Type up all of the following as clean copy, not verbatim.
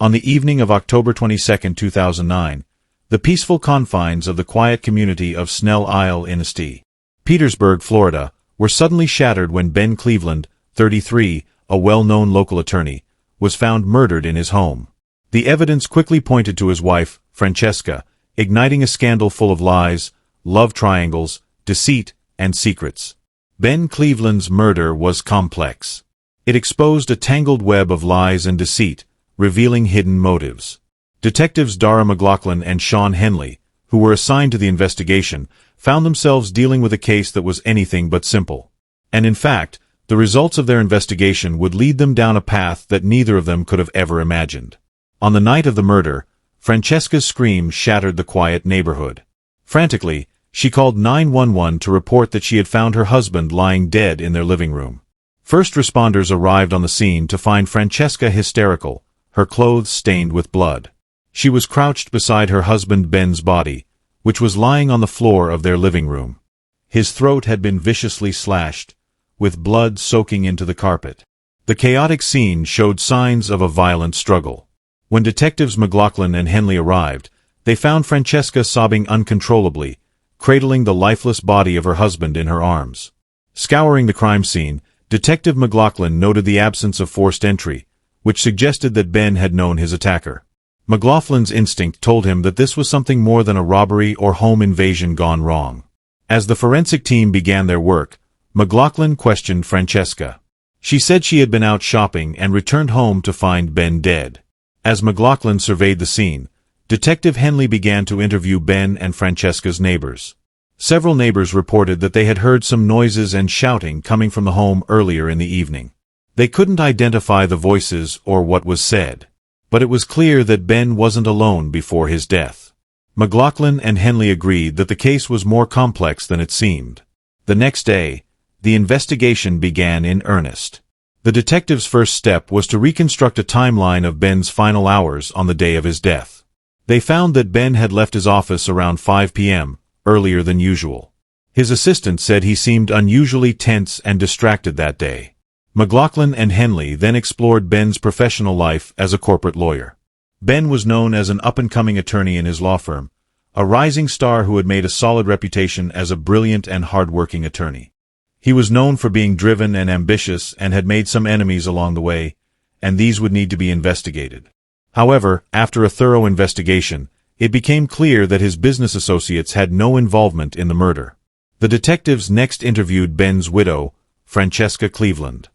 On the evening of October 22, 2009, the peaceful confines of the quiet community of Snell Isle in St. Petersburg, Florida, were suddenly shattered when Ben Cleveland, 33, a well-known local attorney, was found murdered in his home. The evidence quickly pointed to his wife, Francesca, igniting a scandal full of lies, love triangles, deceit, and secrets. Ben Cleveland's murder was complex. It exposed a tangled web of lies and deceit, revealing hidden motives. Detectives Dara McLaughlin and Sean Henley, who were assigned to the investigation, found themselves dealing with a case that was anything but simple. And in fact, the results of their investigation would lead them down a path that neither of them could have ever imagined. On the night of the murder, Francesca's scream shattered the quiet neighborhood. Frantically, she called 911 to report that she had found her husband lying dead in their living room. First responders arrived on the scene to find Francesca hysterical, her clothes stained with blood. She was crouched beside her husband Ben's body, which was lying on the floor of their living room. His throat had been viciously slashed, with blood soaking into the carpet. The chaotic scene showed signs of a violent struggle. When detectives McLaughlin and Henley arrived, they found Francesca sobbing uncontrollably, cradling the lifeless body of her husband in her arms. Scouring the crime scene, Detective McLaughlin noted the absence of forced entry, which suggested that Ben had known his attacker. McLaughlin's instinct told him that this was something more than a robbery or home invasion gone wrong. As the forensic team began their work, McLaughlin questioned Francesca. She said she had been out shopping and returned home to find Ben dead. As McLaughlin surveyed the scene, Detective Henley began to interview Ben and Francesca's neighbors. Several neighbors reported that they had heard some noises and shouting coming from the home earlier in the evening. They couldn't identify the voices or what was said, but it was clear that Ben wasn't alone before his death. McLaughlin and Henley agreed that the case was more complex than it seemed. The next day, the investigation began in earnest. The detectives' first step was to reconstruct a timeline of Ben's final hours on the day of his death. They found that Ben had left his office around 5 p.m., earlier than usual. His assistant said he seemed unusually tense and distracted that day. McLaughlin and Henley then explored Ben's professional life as a corporate lawyer. Ben was known as an up-and-coming attorney in his law firm, a rising star who had made a solid reputation as a brilliant and hard-working attorney. He was known for being driven and ambitious and had made some enemies along the way, and these would need to be investigated. However, after a thorough investigation, it became clear that his business associates had no involvement in the murder. The detectives next interviewed Ben's widow, Francesca Cleveland.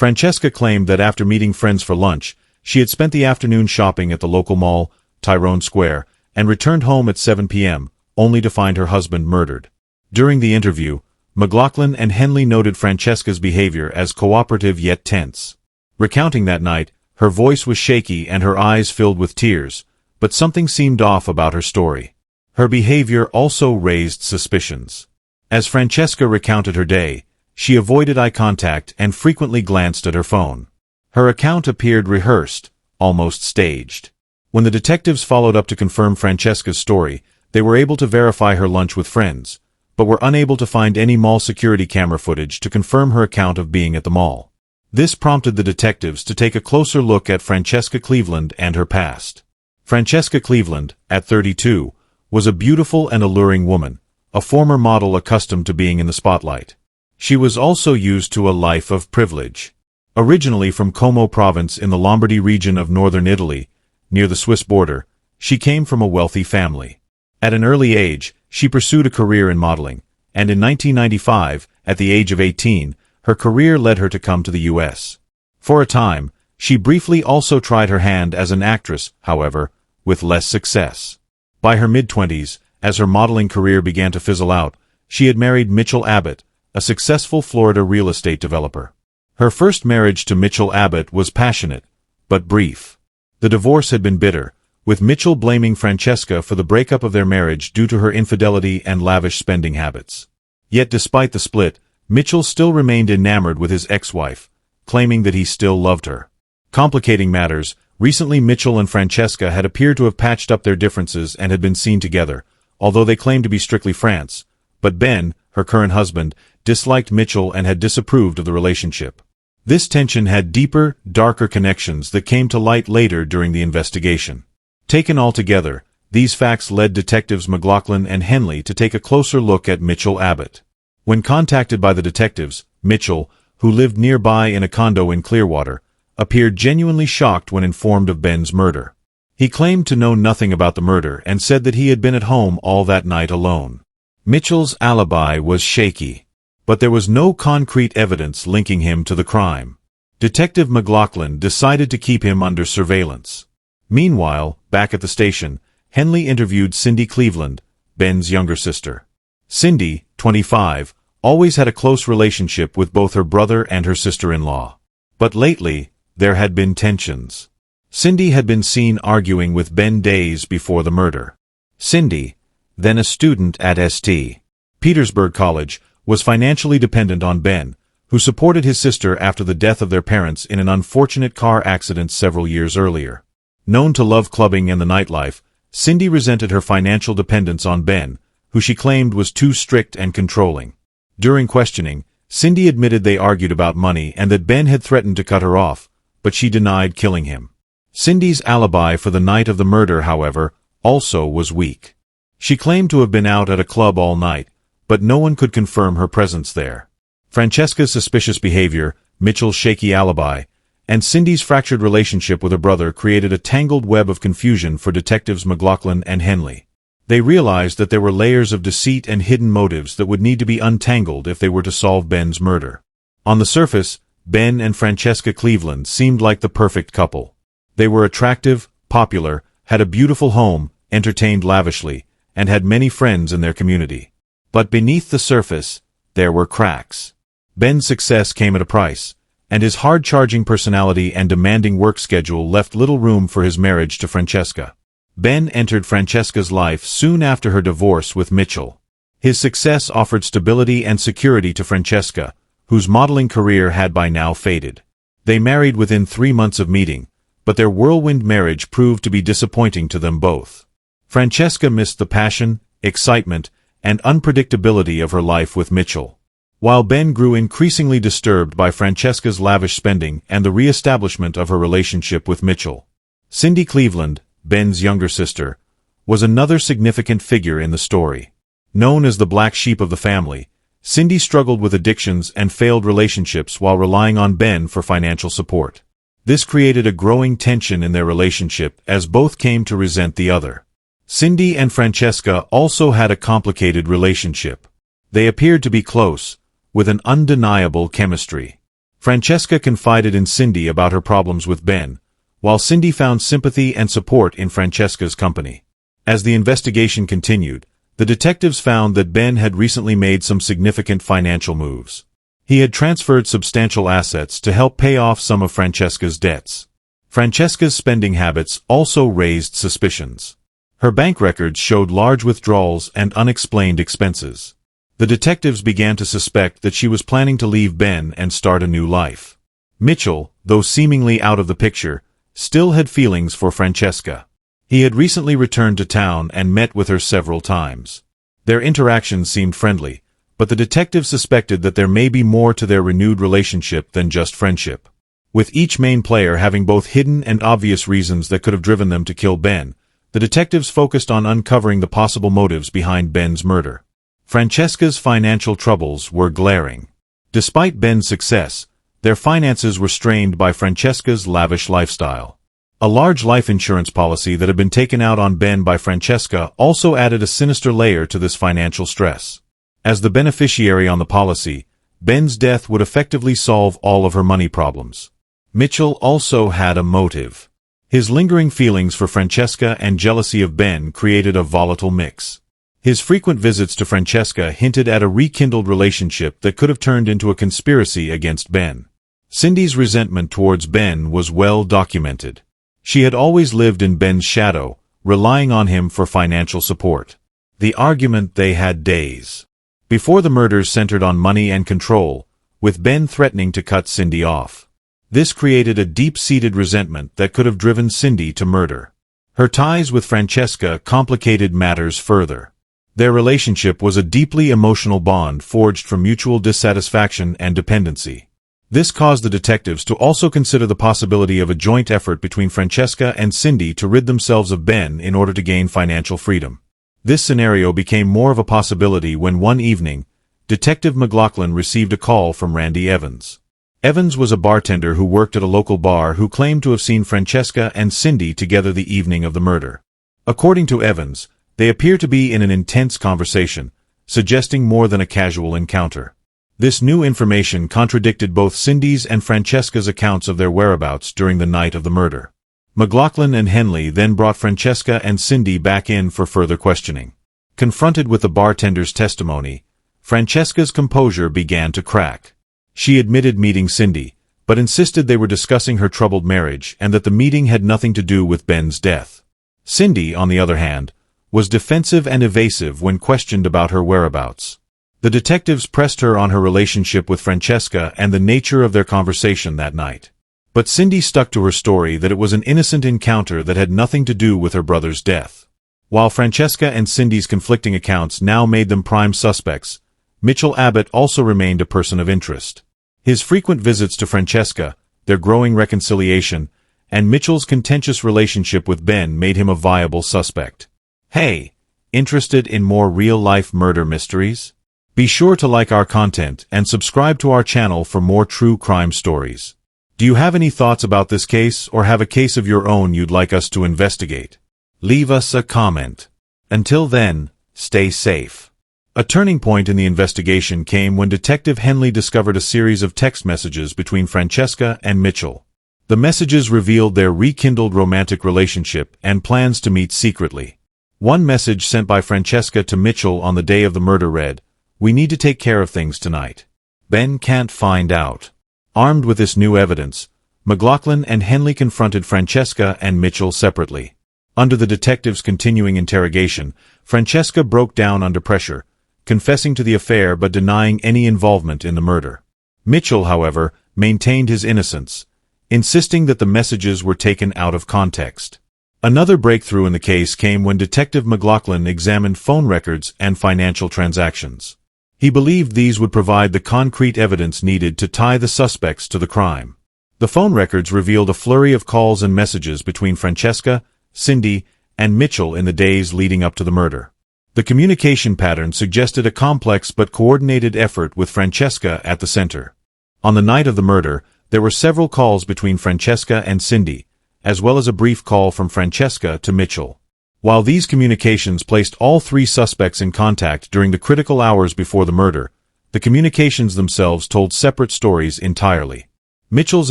Francesca claimed that after meeting friends for lunch, she had spent the afternoon shopping at the local mall, Tyrone Square, and returned home at 7 p.m., only to find her husband murdered. During the interview, McLaughlin and Henley noted Francesca's behavior as cooperative yet tense. Recounting that night, her voice was shaky and her eyes filled with tears, but something seemed off about her story. Her behavior also raised suspicions. As Francesca recounted her day, she avoided eye contact and frequently glanced at her phone. Her account appeared rehearsed, almost staged. When the detectives followed up to confirm Francesca's story, they were able to verify her lunch with friends, but were unable to find any mall security camera footage to confirm her account of being at the mall. This prompted the detectives to take a closer look at Francesca Cleveland and her past. Francesca Cleveland, at 32, was a beautiful and alluring woman, a former model accustomed to being in the spotlight. She was also used to a life of privilege. Originally from Como province in the Lombardy region of northern Italy, near the Swiss border, she came from a wealthy family. At an early age, she pursued a career in modeling, and in 1995, at the age of 18, her career led her to come to the U.S. For a time, she briefly also tried her hand as an actress, however, with less success. By her mid-20s, as her modeling career began to fizzle out, she had married Mitchell Abbott, a successful Florida real estate developer. Her first marriage to Mitchell Abbott was passionate, but brief. The divorce had been bitter, with Mitchell blaming Francesca for the breakup of their marriage due to her infidelity and lavish spending habits. Yet despite the split, Mitchell still remained enamored with his ex-wife, claiming that he still loved her. Complicating matters, recently Mitchell and Francesca had appeared to have patched up their differences and had been seen together, although they claimed to be strictly France, but Ben, her current husband, disliked Mitchell and had disapproved of the relationship. This tension had deeper, darker connections that came to light later during the investigation. Taken all together, these facts led detectives McLaughlin and Henley to take a closer look at Mitchell Abbott. When contacted by the detectives, Mitchell, who lived nearby in a condo in Clearwater, appeared genuinely shocked when informed of Ben's murder. He claimed to know nothing about the murder and said that he had been at home all that night alone. Mitchell's alibi was shaky, but there was no concrete evidence linking him to the crime. Detective McLaughlin decided to keep him under surveillance. Meanwhile, back at the station, Henley interviewed Cindy Cleveland, Ben's younger sister. Cindy, 25, always had a close relationship with both her brother and her sister-in-law. But lately, there had been tensions. Cindy had been seen arguing with Ben days before the murder. Cindy, then a student at St. Petersburg College, was financially dependent on Ben, who supported his sister after the death of their parents in an unfortunate car accident several years earlier. Known to love clubbing and the nightlife, Cindy resented her financial dependence on Ben, who she claimed was too strict and controlling. During questioning, Cindy admitted they argued about money and that Ben had threatened to cut her off, but she denied killing him. Cindy's alibi for the night of the murder, however, also was weak. She claimed to have been out at a club all night, but no one could confirm her presence there. Francesca's suspicious behavior, Mitchell's shaky alibi, and Cindy's fractured relationship with her brother created a tangled web of confusion for detectives McLaughlin and Henley. They realized that there were layers of deceit and hidden motives that would need to be untangled if they were to solve Ben's murder. On the surface, Ben and Francesca Cleveland seemed like the perfect couple. They were attractive, popular, had a beautiful home, entertained lavishly, and had many friends in their community. But beneath the surface, there were cracks. Ben's success came at a price, and his hard-charging personality and demanding work schedule left little room for his marriage to Francesca. Ben entered Francesca's life soon after her divorce with Mitchell. His success offered stability and security to Francesca, whose modeling career had by now faded. They married within 3 months of meeting, but their whirlwind marriage proved to be disappointing to them both. Francesca missed the passion, excitement, and unpredictability of her life with Mitchell. While Ben grew increasingly disturbed by Francesca's lavish spending and the re-establishment of her relationship with Mitchell. Cindy Cleveland, Ben's younger sister, was another significant figure in the story. Known as the black sheep of the family, Cindy struggled with addictions and failed relationships while relying on Ben for financial support. This created a growing tension in their relationship as both came to resent the other. Cindy and Francesca also had a complicated relationship. They appeared to be close, with an undeniable chemistry. Francesca confided in Cindy about her problems with Ben, while Cindy found sympathy and support in Francesca's company. As the investigation continued, the detectives found that Ben had recently made some significant financial moves. He had transferred substantial assets to help pay off some of Francesca's debts. Francesca's spending habits also raised suspicions. Her bank records showed large withdrawals and unexplained expenses. The detectives began to suspect that she was planning to leave Ben and start a new life. Mitchell, though seemingly out of the picture, still had feelings for Francesca. He had recently returned to town and met with her several times. Their interactions seemed friendly, but the detectives suspected that there may be more to their renewed relationship than just friendship. With each main player having both hidden and obvious reasons that could have driven them to kill Ben, the detectives focused on uncovering the possible motives behind Ben's murder. Francesca's financial troubles were glaring. Despite Ben's success, their finances were strained by Francesca's lavish lifestyle. A large life insurance policy that had been taken out on Ben by Francesca also added a sinister layer to this financial stress. As the beneficiary on the policy, Ben's death would effectively solve all of her money problems. Mitchell also had a motive. His lingering feelings for Francesca and jealousy of Ben created a volatile mix. His frequent visits to Francesca hinted at a rekindled relationship that could have turned into a conspiracy against Ben. Cindy's resentment towards Ben was well documented. She had always lived in Ben's shadow, relying on him for financial support. The argument they had days before the murders centered on money and control, with Ben threatening to cut Cindy off. This created a deep-seated resentment that could have driven Cindy to murder. Her ties with Francesca complicated matters further. Their relationship was a deeply emotional bond forged from mutual dissatisfaction and dependency. This caused the detectives to also consider the possibility of a joint effort between Francesca and Cindy to rid themselves of Ben in order to gain financial freedom. This scenario became more of a possibility when one evening, Detective McLaughlin received a call from Randy Evans. Evans was a bartender who worked at a local bar who claimed to have seen Francesca and Cindy together the evening of the murder. According to Evans, they appear to be in an intense conversation, suggesting more than a casual encounter. This new information contradicted both Cindy's and Francesca's accounts of their whereabouts during the night of the murder. McLaughlin and Henley then brought Francesca and Cindy back in for further questioning. Confronted with the bartender's testimony, Francesca's composure began to crack. She admitted meeting Cindy, but insisted they were discussing her troubled marriage and that the meeting had nothing to do with Ben's death. Cindy, on the other hand, was defensive and evasive when questioned about her whereabouts. The detectives pressed her on her relationship with Francesca and the nature of their conversation that night. But Cindy stuck to her story that it was an innocent encounter that had nothing to do with her brother's death. While Francesca and Cindy's conflicting accounts now made them prime suspects, Mitchell Abbott also remained a person of interest. His frequent visits to Francesca, their growing reconciliation, and Mitchell's contentious relationship with Ben made him a viable suspect. Hey, interested in more real-life murder mysteries? Be sure to like our content and subscribe to our channel for more true crime stories. Do you have any thoughts about this case or have a case of your own you'd like us to investigate? Leave us a comment. Until then, stay safe. A turning point in the investigation came when Detective Henley discovered a series of text messages between Francesca and Mitchell. The messages revealed their rekindled romantic relationship and plans to meet secretly. One message sent by Francesca to Mitchell on the day of the murder read, "We need to take care of things tonight. Ben can't find out." Armed with this new evidence, McLaughlin and Henley confronted Francesca and Mitchell separately. Under the detectives' continuing interrogation, Francesca broke down under pressure, confessing to the affair but denying any involvement in the murder. Mitchell, however, maintained his innocence, insisting that the messages were taken out of context. Another breakthrough in the case came when Detective McLaughlin examined phone records and financial transactions. He believed these would provide the concrete evidence needed to tie the suspects to the crime. The phone records revealed a flurry of calls and messages between Francesca, Cindy, and Mitchell in the days leading up to the murder. The communication pattern suggested a complex but coordinated effort with Francesca at the center. On the night of the murder, there were several calls between Francesca and Cindy, as well as a brief call from Francesca to Mitchell. While these communications placed all three suspects in contact during the critical hours before the murder, the communications themselves told separate stories entirely. Mitchell's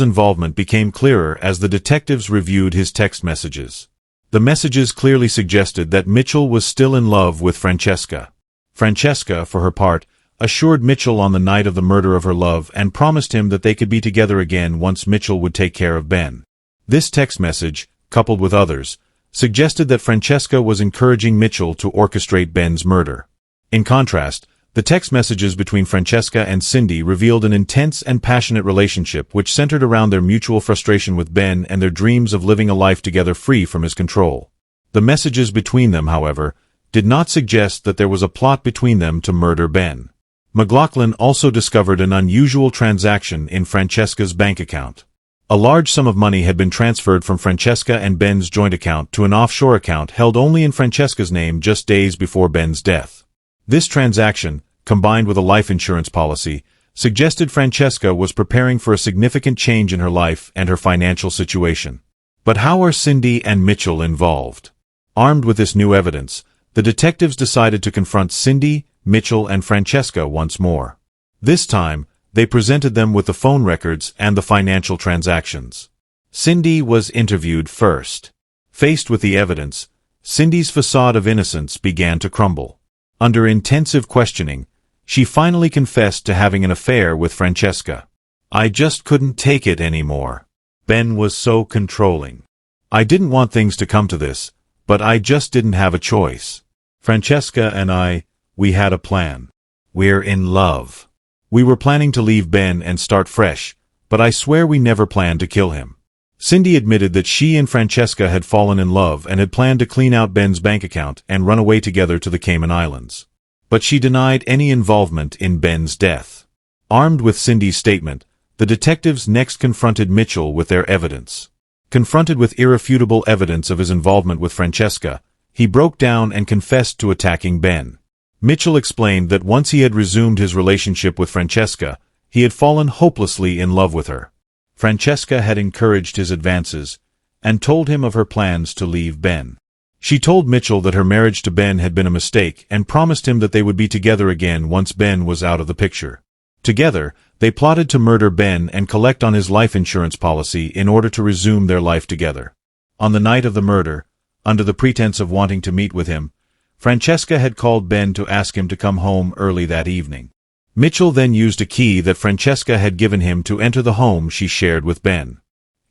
involvement became clearer as the detectives reviewed his text messages. The messages clearly suggested that Mitchell was still in love with Francesca. Francesca, for her part, assured Mitchell on the night of the murder of her love and promised him that they could be together again once Mitchell would take care of Ben. This text message, coupled with others, suggested that Francesca was encouraging Mitchell to orchestrate Ben's murder. In contrast, the text messages between Francesca and Cindy revealed an intense and passionate relationship which centered around their mutual frustration with Ben and their dreams of living a life together free from his control. The messages between them, however, did not suggest that there was a plot between them to murder Ben. McLaughlin also discovered an unusual transaction in Francesca's bank account. A large sum of money had been transferred from Francesca and Ben's joint account to an offshore account held only in Francesca's name just days before Ben's death. This transaction, combined with a life insurance policy, suggested Francesca was preparing for a significant change in her life and her financial situation. But how are Cindy and Mitchell involved? Armed with this new evidence, the detectives decided to confront Cindy, Mitchell, and Francesca once more. This time, they presented them with the phone records and the financial transactions. Cindy was interviewed first. Faced with the evidence, Cindy's facade of innocence began to crumble. Under intensive questioning, she finally confessed to having an affair with Francesca. "I just couldn't take it anymore. Ben was so controlling. I didn't want things to come to this, but I just didn't have a choice. Francesca and we had a plan. We're in love. We were planning to leave Ben and start fresh, but I swear we never planned to kill him." Cindy admitted that she and Francesca had fallen in love and had planned to clean out Ben's bank account and run away together to the Cayman Islands. But she denied any involvement in Ben's death. Armed with Cindy's statement, The detectives next confronted Mitchell with their evidence. Confronted with irrefutable evidence of his involvement with Francesca, he broke down and confessed to attacking Ben. Mitchell explained that once he had resumed his relationship with Francesca, he had fallen hopelessly in love with her. Francesca had encouraged his advances, and told him of her plans to leave Ben. She told Mitchell that her marriage to Ben had been a mistake and promised him that they would be together again once Ben was out of the picture. Together, they plotted to murder Ben and collect on his life insurance policy in order to resume their life together. On the night of the murder, under the pretense of wanting to meet with him, Francesca had called Ben to ask him to come home early that evening. Mitchell then used a key that Francesca had given him to enter the home she shared with Ben.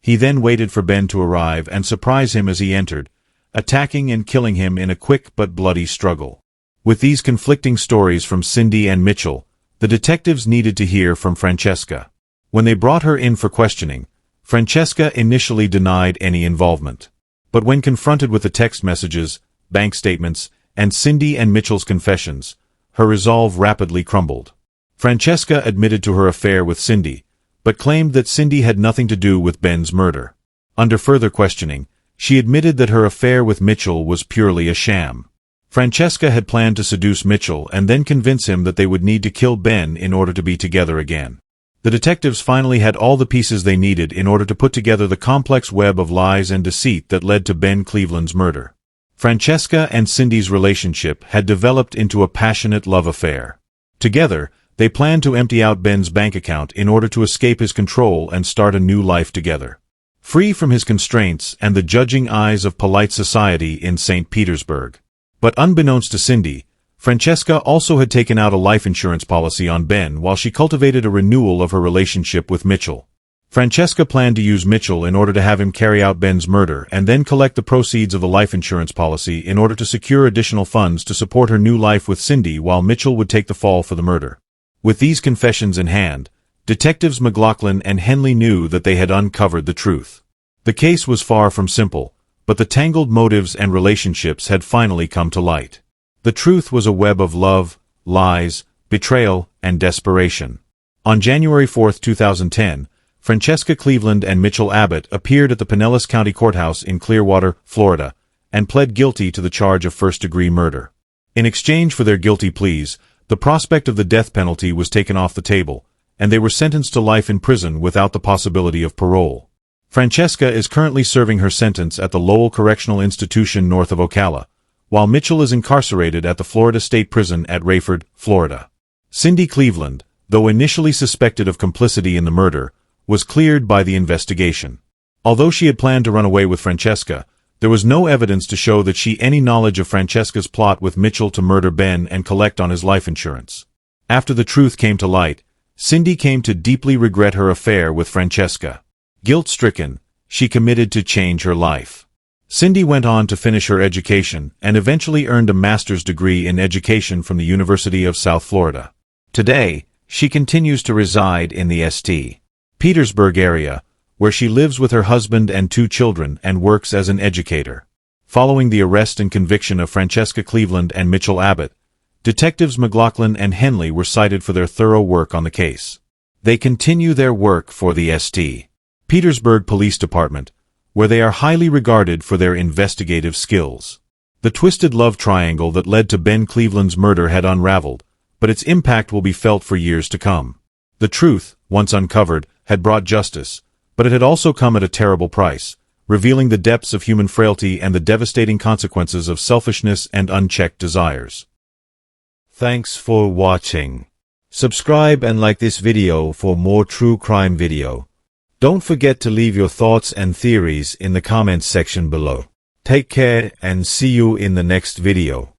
He then waited for Ben to arrive and surprise him as he entered, attacking and killing him in a quick but bloody struggle. With these conflicting stories from Cindy and Mitchell, the detectives needed to hear from Francesca. When they brought her in for questioning, Francesca initially denied any involvement. But when confronted with the text messages, bank statements, and Cindy and Mitchell's confessions, her resolve rapidly crumbled. Francesca admitted to her affair with Cindy, but claimed that Cindy had nothing to do with Ben's murder. Under further questioning, she admitted that her affair with Mitchell was purely a sham. Francesca had planned to seduce Mitchell and then convince him that they would need to kill Ben in order to be together again. The detectives finally had all the pieces they needed in order to put together the complex web of lies and deceit that led to Ben Cleveland's murder. Francesca and Cindy's relationship had developed into a passionate love affair. Together, they planned to empty out Ben's bank account in order to escape his control and start a new life together. Free from his constraints and the judging eyes of polite society in St. Petersburg. But unbeknownst to Cindy, Francesca also had taken out a life insurance policy on Ben while she cultivated a renewal of her relationship with Mitchell. Francesca planned to use Mitchell in order to have him carry out Ben's murder and then collect the proceeds of the life insurance policy in order to secure additional funds to support her new life with Cindy while Mitchell would take the fall for the murder. With these confessions in hand, Detectives McLaughlin and Henley knew that they had uncovered the truth. The case was far from simple, but the tangled motives and relationships had finally come to light. The truth was a web of love, lies, betrayal, and desperation. On January 4, 2010, Francesca Cleveland and Mitchell Abbott appeared at the Pinellas County Courthouse in Clearwater, Florida, and pled guilty to the charge of first-degree murder. In exchange for their guilty pleas, the prospect of the death penalty was taken off the table, and they were sentenced to life in prison without the possibility of parole. Francesca is currently serving her sentence at the Lowell Correctional Institution north of Ocala, while Mitchell is incarcerated at the Florida State Prison at Rayford, Florida. Cindy Cleveland, though initially suspected of complicity in the murder, was cleared by the investigation. Although she had planned to run away with Francesca, there was no evidence to show that she had any knowledge of Francesca's plot with Mitchell to murder Ben and collect on his life insurance. After the truth came to light, Cindy came to deeply regret her affair with Francesca. Guilt-stricken, she committed to change her life. Cindy went on to finish her education and eventually earned a master's degree in education from the University of South Florida. Today, she continues to reside in the St. Petersburg area, where she lives with her husband and 2 children and works as an educator. Following the arrest and conviction of Francesca Cleveland and Mitchell Abbott, Detectives McLaughlin and Henley were cited for their thorough work on the case. They continue their work for the St. Petersburg Police Department, where they are highly regarded for their investigative skills. The twisted love triangle that led to Ben Cleveland's murder had unraveled, but its impact will be felt for years to come. The truth, once uncovered, had brought justice, but it had also come at a terrible price, revealing the depths of human frailty and the devastating consequences of selfishness and unchecked desires. Thanks for watching. Subscribe and like this video for more true crime video. Don't forget to leave your thoughts and theories in the comments section below. Take care and see you in the next video.